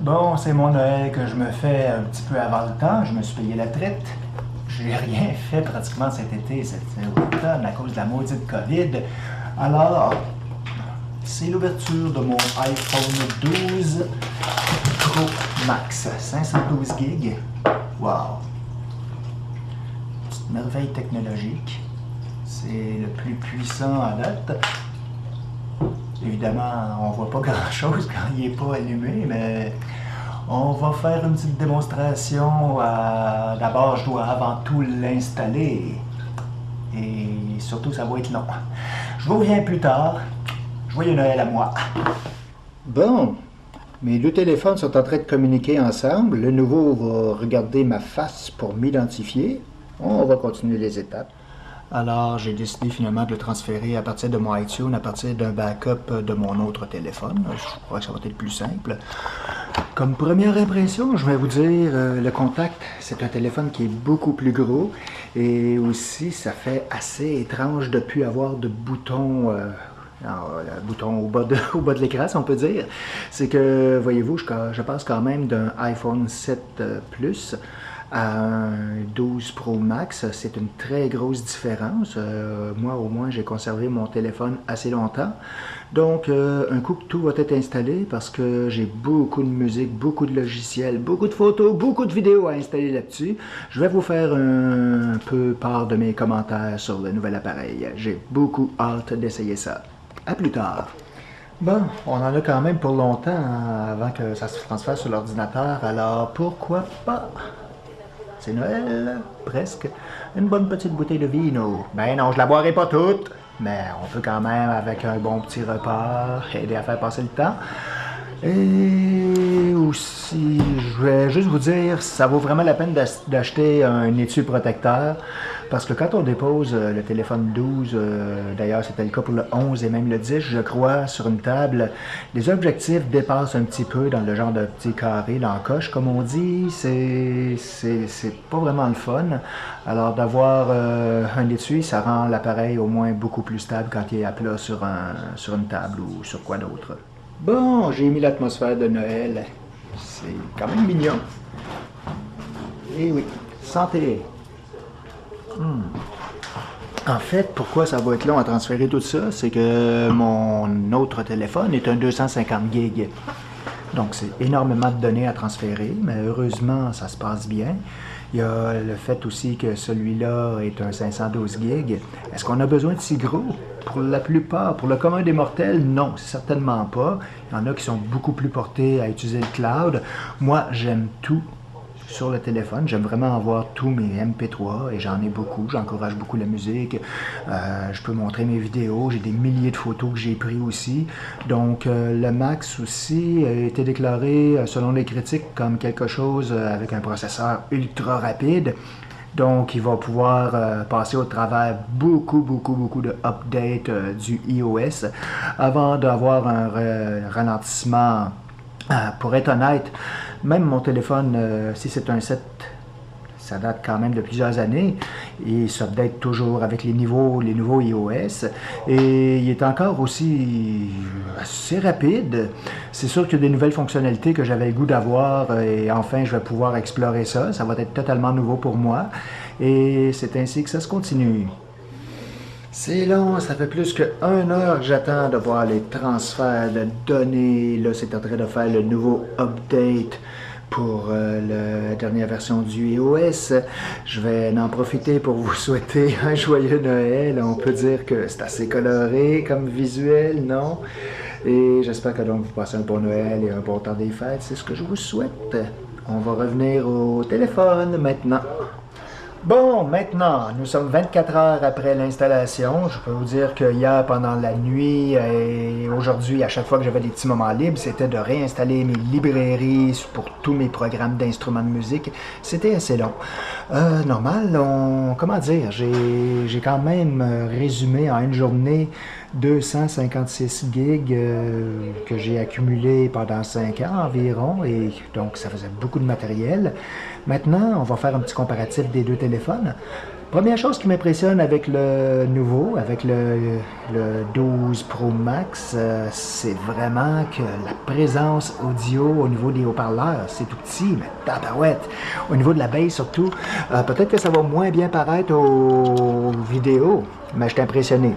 Bon, c'est mon Noël que je me fais un petit peu avant le temps. Je me suis payé la traite. J'ai rien fait pratiquement cet été, cet automne, à cause de la maudite COVID. Alors, c'est l'ouverture de mon iPhone 12 Pro Max, 512 gigs. Wow! Petite merveille technologique. C'est le plus puissant à date. Évidemment, on voit pas grand-chose quand il n'est pas allumé, mais on va faire une petite démonstration. D'abord, je dois avant tout l'installer. Et surtout, ça va être long. Je vous reviens plus tard. Joyeux Noël à moi. Bon, mes deux téléphones sont en train de communiquer ensemble. Le nouveau va regarder ma face pour m'identifier. On va continuer les étapes. Alors, j'ai décidé finalement de le transférer à partir de mon iTunes, à partir d'un backup de mon autre téléphone. Je crois que ça va être plus simple. Comme première impression, je vais vous dire, le Contact, c'est un téléphone qui est beaucoup plus gros. Et aussi, ça fait assez étrange de ne plus avoir de bouton... le bouton au bas de l'écran, si on peut dire. C'est que, voyez-vous, je passe quand même d'un iPhone 7 Plus à un 12 Pro Max. C'est une très grosse différence. Moi, au moins, j'ai conservé mon téléphone assez longtemps. Donc, un coup que tout va être installé, parce que j'ai beaucoup de musique, beaucoup de logiciels, beaucoup de photos, beaucoup de vidéos à installer là-dessus, je vais vous faire un peu part de mes commentaires sur le nouvel appareil. J'ai beaucoup hâte d'essayer ça. À plus tard. Bon, on en a quand même pour longtemps avant que ça se transfère sur l'ordinateur, alors pourquoi pas? C'est Noël, presque. Une bonne petite bouteille de vino. Ben non, je la boirai pas toute, mais on peut quand même, avec un bon petit repas, aider à faire passer le temps. Et aussi, je vais juste vous dire, ça vaut vraiment la peine d'acheter un étui protecteur, parce que quand on dépose le téléphone 12, d'ailleurs c'était le cas pour le 11 et même le 10, je crois, sur une table, les objectifs dépassent un petit peu dans le genre de petit carré, l'encoche, comme on dit, c'est pas vraiment le fun. Alors d'avoir un étui, ça rend l'appareil au moins beaucoup plus stable quand il est à plat sur une table ou sur quoi d'autre. Bon, j'ai mis l'atmosphère de Noël. C'est quand même mignon. Eh oui, santé. En fait, pourquoi ça va être long à transférer tout ça, c'est que mon autre téléphone est un 250 gigs. Donc, c'est énormément de données à transférer, mais heureusement, ça se passe bien. Il y a le fait aussi que celui-là est un 512 gigs. Est-ce qu'on a besoin de si gros? Pour la plupart, pour le commun des mortels, non, certainement pas. Il y en a qui sont beaucoup plus portés à utiliser le cloud. Moi, j'aime tout sur le téléphone. J'aime vraiment avoir tous mes MP3 et j'en ai beaucoup. J'encourage beaucoup la musique. Je peux montrer mes vidéos. J'ai des milliers de photos que j'ai prises aussi. Donc, le Max aussi a été déclaré, selon les critiques, comme quelque chose avec un processeur ultra rapide. Donc, il va pouvoir passer au travers beaucoup de updates du iOS avant d'avoir un ralentissement. Pour être honnête, même mon téléphone, si c'est un 7, ça date quand même de plusieurs années et il s'update toujours avec les nouveaux iOS et il est encore aussi assez rapide. C'est sûr qu'il y a des nouvelles fonctionnalités que j'avais le goût d'avoir et enfin je vais pouvoir explorer ça. Ça va être totalement nouveau pour moi et c'est ainsi que ça se continue. C'est long, ça fait plus que 1 heure que j'attends de voir les transferts de données. Là, c'est en train de faire le nouveau update pour la dernière version du iOS. Je vais en profiter pour vous souhaiter un joyeux Noël. On peut dire que c'est assez coloré comme visuel, non? Et j'espère que donc vous passez un bon Noël et un bon temps des fêtes. C'est ce que je vous souhaite. On va revenir au téléphone maintenant. Bon, maintenant, nous sommes 24 heures après l'installation. Je peux vous dire que hier, pendant la nuit et aujourd'hui, à chaque fois que j'avais des petits moments libres, c'était de réinstaller mes librairies pour tous mes programmes d'instruments de musique. C'était assez long. Normal, comment dire, j'ai quand même résumé en une journée 256 gigs que j'ai accumulé pendant 5 ans environ, et donc ça faisait beaucoup de matériel. Maintenant, on va faire un petit comparatif des deux téléphones. Première chose qui m'impressionne avec le nouveau, avec le 12 Pro Max, c'est vraiment que la présence audio au niveau des haut-parleurs, c'est tout petit, mais tabarouette. Au niveau de la basse surtout, peut-être que ça va moins bien paraître aux vidéos, mais je suis impressionné.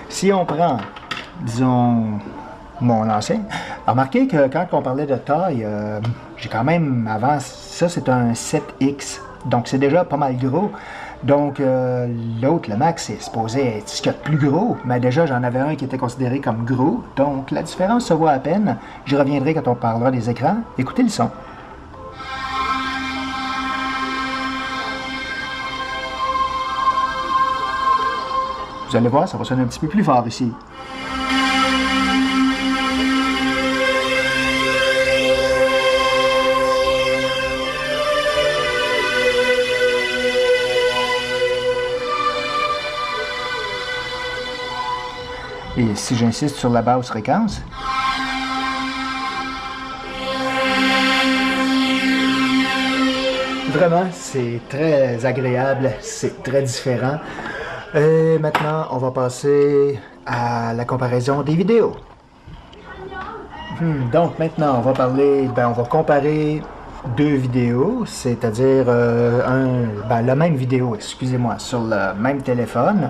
Si on prend, disons, mon ancien, remarquez que quand on parlait de taille, j'ai quand même, avant, ça c'est un 7X, donc c'est déjà pas mal gros. Donc, l'autre, le Max, c'est supposé être ce qu'il y a de plus gros, mais déjà, j'en avais un qui était considéré comme gros, donc la différence se voit à peine. J'y reviendrai quand on parlera des écrans. Écoutez le son. Vous allez voir, ça va sonner un petit peu plus fort ici. Et si j'insiste sur la basse fréquence, vraiment, c'est très agréable, c'est très différent. Et maintenant, on va passer à la comparaison des vidéos. Donc maintenant, on va parler, on va comparer deux vidéos, c'est-à-dire la même vidéo, excusez-moi, sur le même téléphone.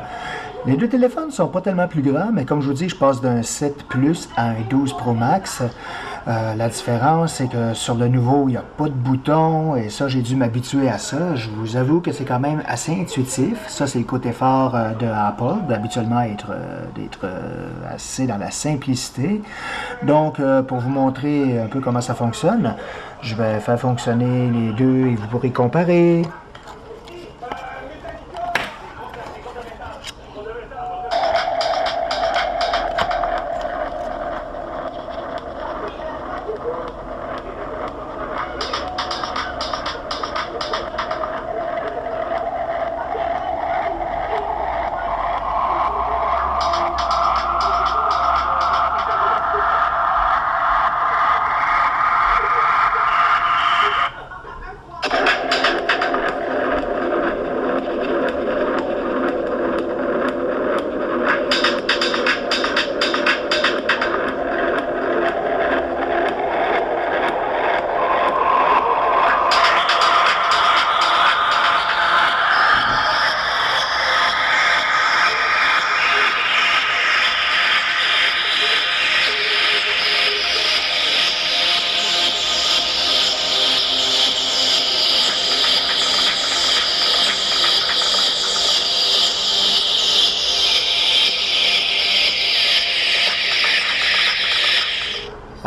Les deux téléphones ne sont pas tellement plus grands, mais comme je vous dis, je passe d'un 7 Plus à un 12 Pro Max. La différence, c'est que sur le nouveau, il n'y a pas de bouton, et ça, j'ai dû m'habituer à ça. Je vous avoue que c'est quand même assez intuitif. Ça, c'est le côté fort de Apple, d'habituellement d'être assez dans la simplicité. Donc, pour vous montrer un peu comment ça fonctionne, je vais faire fonctionner les deux et vous pourrez comparer.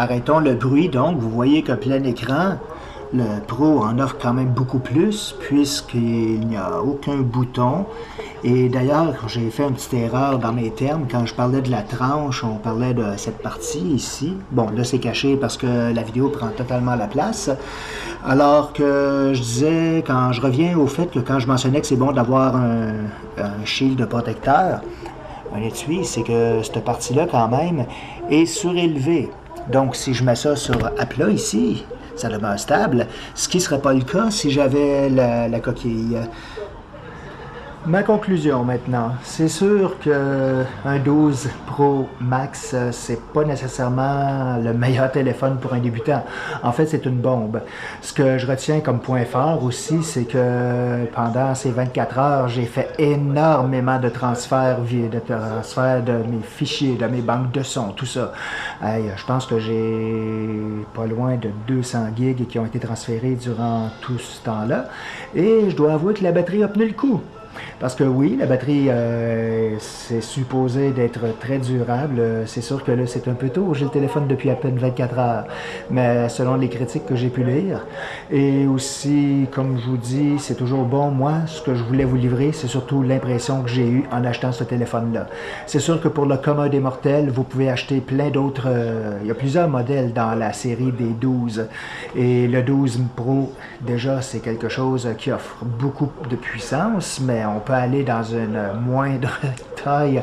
Arrêtons le bruit, donc, vous voyez que plein écran, le Pro en offre quand même beaucoup plus, puisqu'il n'y a aucun bouton. Et d'ailleurs, j'ai fait une petite erreur dans mes termes, quand je parlais de la tranche, on parlait de cette partie ici. Bon, là c'est caché parce que la vidéo prend totalement la place. Alors que je disais, quand je reviens au fait que quand je mentionnais que c'est bon d'avoir un shield protecteur, un étui, c'est que cette partie-là quand même est surélevée. Donc, si je mets ça sur à plat ici, ça demeure stable, ce qui ne serait pas le cas si j'avais la coquille. Ma conclusion maintenant, c'est sûr qu'un 12 Pro Max, c'est pas nécessairement le meilleur téléphone pour un débutant. En fait, c'est une bombe. Ce que je retiens comme point fort aussi, c'est que pendant ces 24 heures, j'ai fait énormément de transferts de mes fichiers, de mes banques de sons, tout ça. Je pense que j'ai pas loin de 200 gigs qui ont été transférés durant tout ce temps-là. Et je dois avouer que la batterie a tenu le coup. Parce que oui, la batterie, c'est supposé d'être très durable. C'est sûr que là, c'est un peu tôt. J'ai le téléphone depuis à peine 24 heures. Mais selon les critiques que j'ai pu lire, et aussi, comme je vous dis, c'est toujours bon. Moi, ce que je voulais vous livrer, c'est surtout l'impression que j'ai eue en achetant ce téléphone-là. C'est sûr que pour le commun des mortels, vous pouvez acheter plein d'autres... il y a plusieurs modèles dans la série des 12. Et le 12 Pro, déjà, c'est quelque chose qui offre beaucoup de puissance, mais on peut aller dans une moindre Wi-Fi.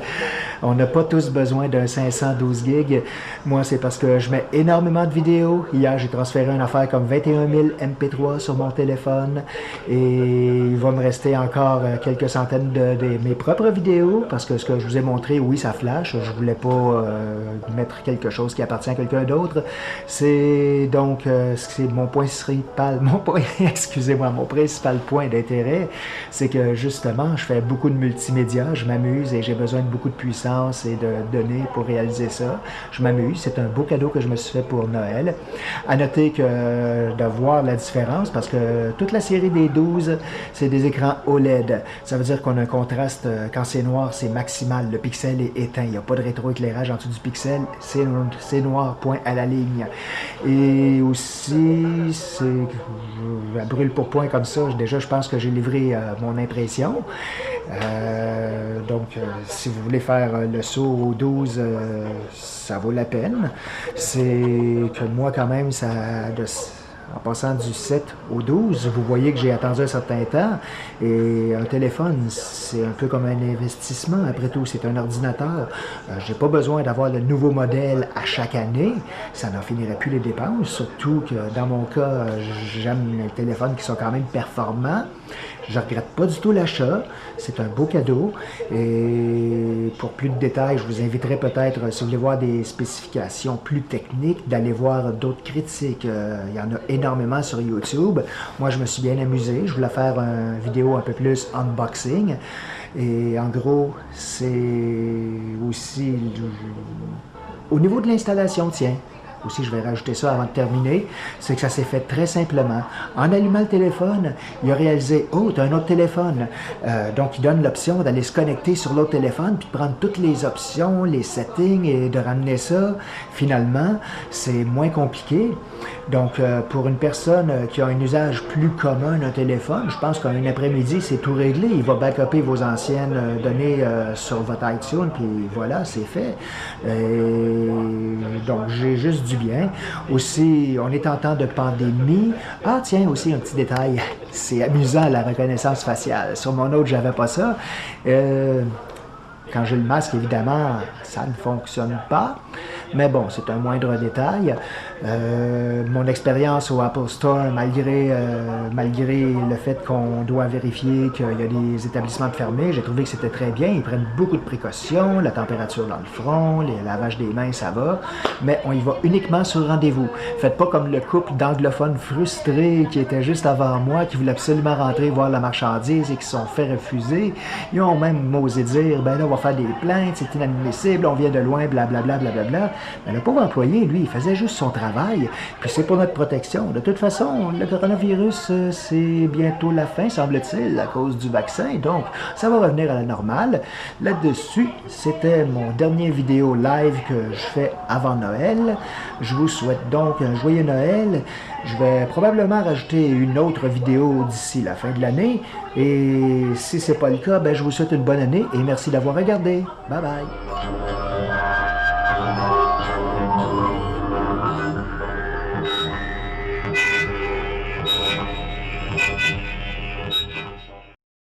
On n'a pas tous besoin d'un 512 gigs. Moi, c'est parce que je mets énormément de vidéos. Hier, j'ai transféré une affaire comme 21 000 MP3 sur mon téléphone. Et il va me rester encore quelques centaines de mes propres vidéos. Parce que ce que je vous ai montré, oui, ça flash. Je voulais pas mettre quelque chose qui appartient à quelqu'un d'autre. C'est donc c'est mon principal, excusez-moi, mon principal point d'intérêt, c'est que justement, je fais beaucoup de multimédia, je m'amuse et j'ai besoin de beaucoup de puissance et de données pour réaliser ça. Je m'amuse, c'est un beau cadeau que je me suis fait pour Noël. À noter que de voir la différence, parce que toute la série des 12, c'est des écrans OLED. Ça veut dire qu'on a un contraste, quand c'est noir, c'est maximal. Le pixel est éteint, il n'y a pas de rétroéclairage en dessous du pixel, c'est noir, point à la ligne. Et aussi, c'est à brûle pour point comme ça, déjà je pense que j'ai livré mon impression. Donc, si vous voulez faire le saut au 12, ça vaut la peine. C'est que moi, quand même, en passant du 7 au 12, vous voyez que j'ai attendu un certain temps. Et un téléphone, c'est un peu comme un investissement. Après tout, c'est un ordinateur. J'ai pas besoin d'avoir le nouveau modèle à chaque année. Ça n'en finirait plus les dépenses. Surtout que dans mon cas, j'aime les téléphones qui sont quand même performants. Je ne regrette pas du tout l'achat, c'est un beau cadeau et pour plus de détails, je vous inviterai peut-être, si vous voulez voir des spécifications plus techniques, d'aller voir d'autres critiques. Il y en a énormément sur YouTube. Moi, je me suis bien amusé. Je voulais faire une vidéo un peu plus unboxing et en gros, c'est aussi au niveau de l'installation, tiens. Aussi, je vais rajouter ça avant de terminer, c'est que ça s'est fait très simplement. En allumant le téléphone, il a réalisé « Oh, tu as un autre téléphone ». Donc, il donne l'option d'aller se connecter sur l'autre téléphone, puis de prendre toutes les options, les settings et de ramener ça. Finalement, c'est moins compliqué. Donc, pour une personne qui a un usage plus commun d'un téléphone, je pense qu'un après-midi, c'est tout réglé. Il va backuper vos anciennes données sur votre iTunes, puis voilà, c'est fait. Donc, j'ai juste du bien. Aussi, on est en temps de pandémie. Ah, tiens, aussi un petit détail. C'est amusant, la reconnaissance faciale. Sur mon autre, j'avais pas ça. Quand j'ai le masque, évidemment, ça ne fonctionne pas. Mais bon, c'est un moindre détail. Mon expérience au Apple Store, malgré le fait qu'on doit vérifier qu'il y a des établissements fermés, j'ai trouvé que c'était très bien. Ils prennent beaucoup de précautions, la température dans le front, les lavages des mains, ça va. Mais on y va uniquement sur rendez-vous. Faites pas comme le couple d'anglophones frustrés qui était juste avant moi, qui voulaient absolument rentrer voir la marchandise et qui se sont fait refuser. Ils ont même osé dire, ben là, on va faire des plaintes, c'est inadmissible, on vient de loin, blablabla, blablabla. Mais le pauvre employé, lui, il faisait juste son travail, puis c'est pour notre protection. De toute façon, le coronavirus, c'est bientôt la fin, semble-t-il, à cause du vaccin, donc ça va revenir à la normale. Là-dessus, c'était mon dernier vidéo live que je fais avant Noël. Je vous souhaite donc un joyeux Noël. Je vais probablement rajouter une autre vidéo d'ici la fin de l'année, et si c'est pas le cas, ben, je vous souhaite une bonne année et merci d'avoir regardé. Bye bye!